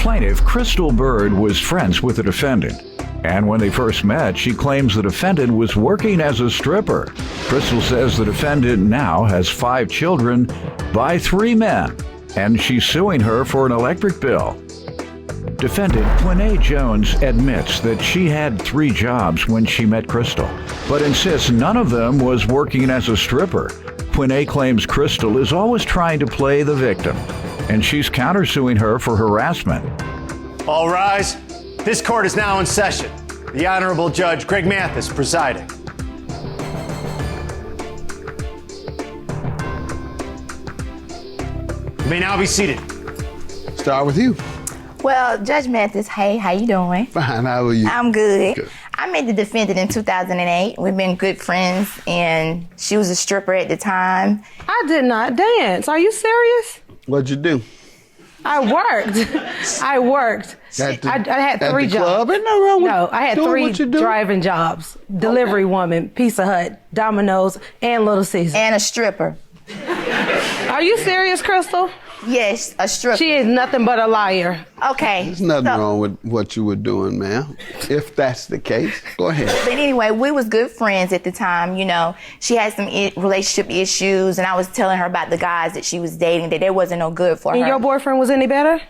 plaintiff, Crystal Bird, was friends with the defendant. And when they first met, she claims the defendant was working as a stripper. Crystal says the defendant now has 5 children by 3 men, and she's suing her for an electric bill. Defendant Quinay Jones admits that she had 3 jobs when she met Crystal, but insists none of them was working as a stripper. Quinay claims Crystal is always trying to play the victim, and she's countersuing her for harassment. All rise. This court is now in session. The Honorable Judge Greg Mathis presiding. You may now be seated. Start with you. Well, Judge Mathis, hey, how you doing? Fine, how are you? I'm good. Good. I met the defendant in 2008. We've been good friends, and she was a stripper at the time. I did not dance. Are you serious? What'd you do? I worked. I worked. I had 3 at the jobs. Club? Ain't nothing wrong with No, I had doing 3 what you do. driving jobs. Delivery woman, Pizza Hut, Domino's, and Little Caesars. And a stripper. Are you serious, Crystal? Yes, a stripper. She is nothing but a liar. Okay. There's nothing wrong with what you were doing, ma'am. If that's the case, go ahead. But anyway, we was good friends at the time, you know. She had some relationship issues, and I was telling her about the guys that she was dating, that they wasn't no good for her. And your boyfriend was any better?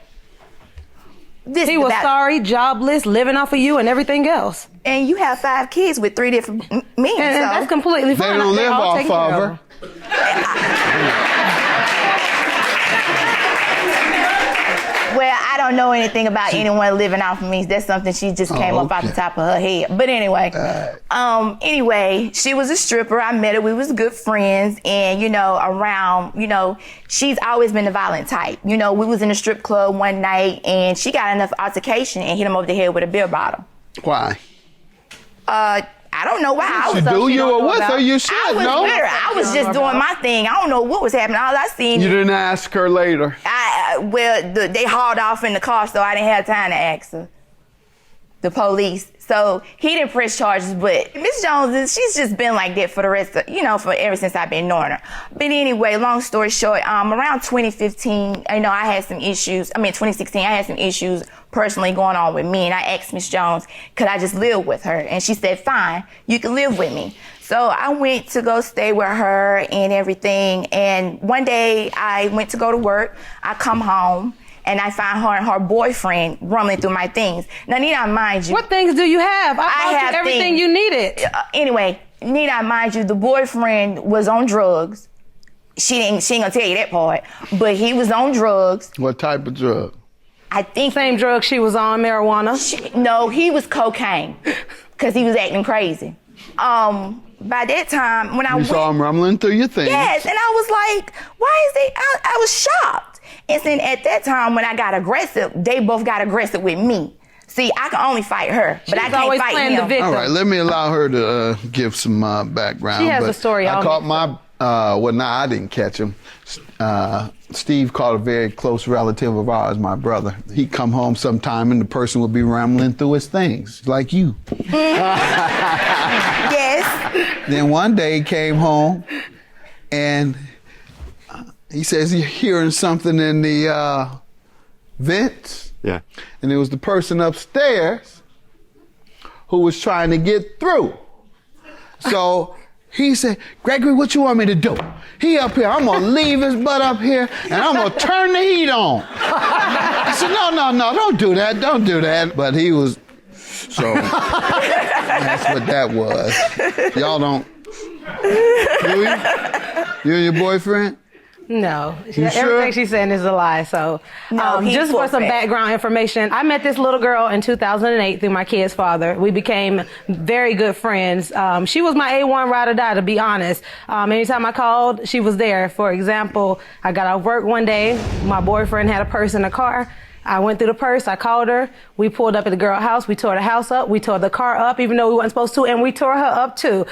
He was sorry, jobless, living off of you and everything else. And you have 5 kids with 3 different men, And that's completely fine. They don't live all off taken of care her. Well, I don't know anything about anyone living off of me. That's something she just came up out the top of her head. But anyway, anyway, she was a stripper. I met her. We was good friends. And, you know, she's always been the violent type. You know, we was in a strip club one night, and she got enough altercation and hit him over the head with a beer bottle. Why? I don't know why. I was do you or with her? You should know. I was just doing my thing. I don't know what was happening. All I seen. You didn't ask her later. They hauled off in the car, so I didn't have time to ask her. The police. So he didn't press charges, but Miss Jones, she's just been like that for the rest of, for ever since I've been knowing her. But anyway, long story short, around 2015, I had some issues. 2016, I had some issues personally going on with me, and I asked Miss Jones, could I just live with her? And she said, fine, you can live with me. So I went to go stay with her and everything, and one day I went to go to work. I come home, and I find her and her boyfriend rumbling through my things. Now, need I mind you... What things do you have? I bought you everything you needed. Anyway, need I mind you, the boyfriend was on drugs. She ain't gonna tell you that part, but he was on drugs. What type of drug? I think... Same drug she was on, marijuana? No, he was cocaine, because he was acting crazy. By that time, when I went... You saw him rumbling through your things. Yes, and I was like, why is they... I was shocked. And then at that time, when I got aggressive, they both got aggressive with me. See, I can only fight her, but I can't fight him. The victim. All right, let me allow her to give some background. She has a story. I caught I didn't catch him. Steve caught a very close relative of ours, my brother. He'd come home sometime and the person would be rambling through his things, like you. Yes. Then one day he came home and he says he's hearing something in the vents. Yeah. And it was the person upstairs who was trying to get through. So he said, Gregory, what you want me to do? He up here, I'm gonna leave his butt up here and I'm gonna turn the heat on. I said, no, don't do that. But he was, so that's what that was. Y'all don't, you and your boyfriend? No, You everything sure? she's saying is a lie. So, No, just for some background information, I met this little girl in 2008 through my kid's father. We became very good friends. She was my A1 ride or die, to be honest. Anytime I called, she was there. For example, I got out of work one day. My boyfriend had a purse in the car. I went through the purse, I called her, we pulled up at the girl's house, we tore the house up, we tore the car up, even though we weren't supposed to, and we tore her up too.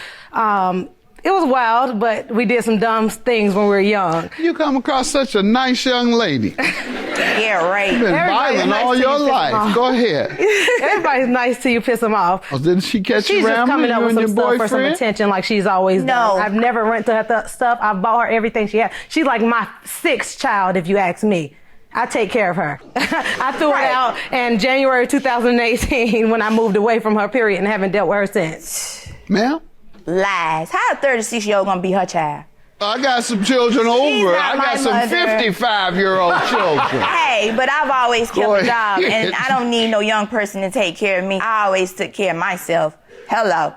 It was wild, but we did some dumb things when we were young. You come across such a nice young lady. Yeah, right. You've been violent nice all to your you, life. Go ahead. Everybody's nice till you piss them off. Oh, didn't she catch She's you just rambling, coming up you with and some your stuff for some boyfriend? attention like she's always done. I've never rented her stuff. I bought her everything she had. She's like my 6th child, if you ask me. I take care of her. I threw it out in January 2018 when I moved away from her, period, and haven't dealt with her since. Ma'am? Lies. How a 36-year-old gonna be her child? I got some children over. I got some 55-year-old children. Hey, but I've always kept a job, and I don't need no young person to take care of me. I always took care of myself. Hello.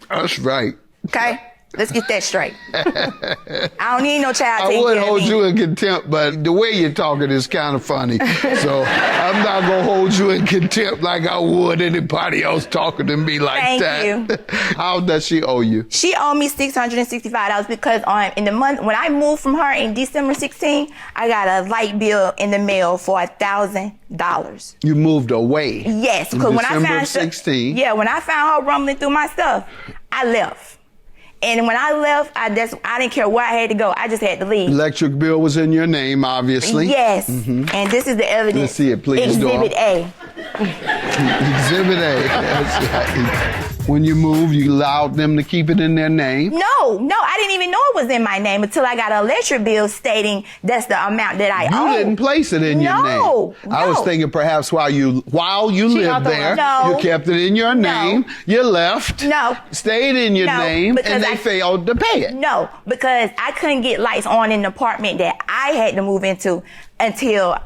That's right. Okay? Let's get that straight. I don't need no child taking I would care of hold me. you in contempt, but the way you're talking is kind of funny. So I'm not going to hold you in contempt like I would anybody else talking to me like that. Thank you. How does she owe you? She owed me $665 because in the month when I moved from her in December 16, I got a light bill in the mail for $1,000. You moved away. Yes, because when I December found 16. when I found her rumbling through my stuff, I left. And when I left, I didn't care where I had to go. I just had to leave. Electric bill was in your name, obviously. Yes. And this is the evidence. Let's see it, please, Exhibit Dora. A. Exhibit A. That's right. When you moved, you allowed them to keep it in their name? No, I didn't even know it was in my name until I got an electric bill stating that's the amount that I owe. You didn't place it in your name. No. I was thinking perhaps while you lived there, you kept it in your name. You left. No. Stayed in your name, and they failed to pay it. No, because I couldn't get lights on in the apartment that I had to move into until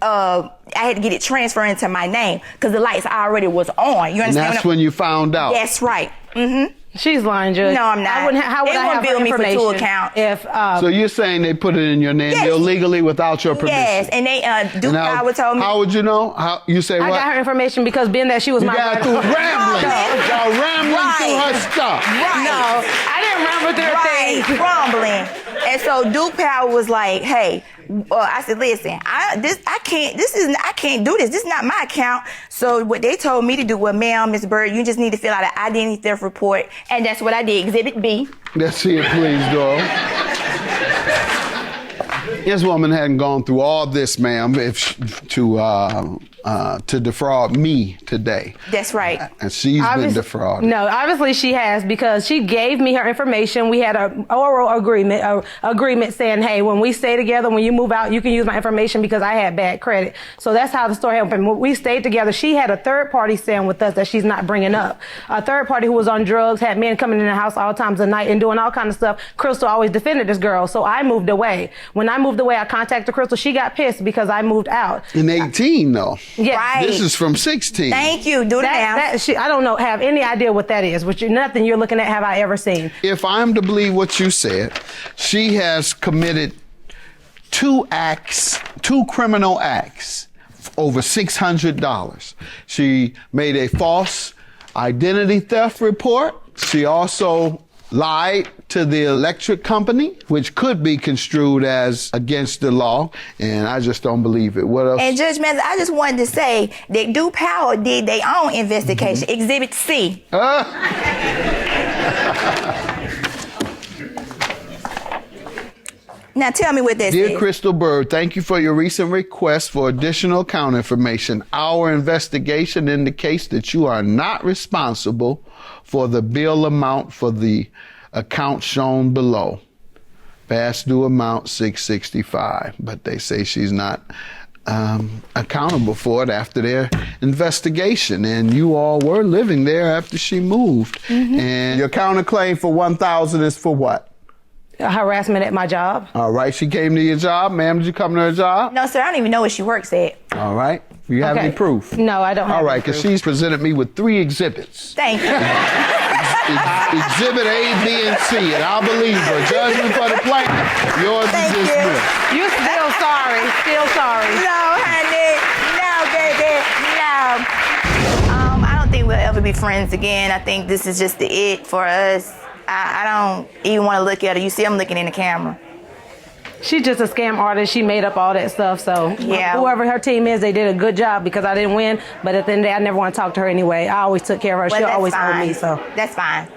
I had to get it transferred into my name because the lights already was on. You understand? And that's when you found out. That's right. Mm-hmm. She's lying, Judge. No, I'm not. How would I have bill me for information 2 accounts? If so you're saying they put it in your name illegally without your permission? Yes, and they Duke Power told me. How would you know? How you say what? I got her information because being that she was my got through rambling. Y'all rambling through her stuff. Right. No, I didn't ramble through things. Rumbling. And so Duke Power was like, "Hey," I said, "Listen, I can't do this. This is not my account." So what they told me to do was, "Ma'am, Miss Bird, you just need to fill out an identity theft report," and that's what I did. Exhibit B. Let's see it, please, Dora. This woman hadn't gone through all this, ma'am, to defraud me today. That's right. And she's been defrauded. No, obviously she has because she gave me her information. We had an oral agreement saying, hey, when we stay together, when you move out, you can use my information because I had bad credit. So that's how the story happened. When we stayed together, she had a third party staying with us that she's not bringing up. A third party who was on drugs, had men coming in the house all times of night and doing all kind of stuff. Crystal always defended this girl. So I moved away. When I moved away, I contacted Crystal. She got pissed because I moved out. In 18, though. Yeah. Right. This is from 16. Thank you. Do that now. I don't know, have any idea what that is. Nothing you're looking at have I ever seen. If I'm to believe what you said, she has committed 2 criminal acts, over $600. She made a false identity theft report. She also lied to the electric company, which could be construed as against the law, and I just don't believe it. What else? And Judge Mathis, I just wanted to say that Duke Power did their own investigation. Exhibit C. Now tell me what this is. Dear Crystal Bird, thank you for your recent request for additional account information. Our investigation indicates that you are not responsible for the bill amount for the account shown below. Past due amount $665, but they say she's not accountable for it after their investigation, and you all were living there after she moved. And your counterclaim for $1,000 is for what? Harassment at my job. All right, she came to your job. Ma'am, did you come to her job? No, sir, I don't even know where she works at. All right. Do you have any proof? No, I don't have All right, any because proof. she's presented me with 3 exhibits. Thank you. Exhibit A, B, and C, and I'll believe her. Judgment for the plaintiff. Yours is dismissed. You're still sorry. Still sorry. No, honey. No, baby. No. I don't think we'll ever be friends again. I think this is just the it for us. I don't even want to look at her. You see, I'm looking in the camera. She's just a scam artist. She made up all that stuff. So whoever her team is, they did a good job because I didn't win. But at the end of the day, I never want to talk to her anyway. I always took care of her. Well, She'll always fine. owe me. So that's fine.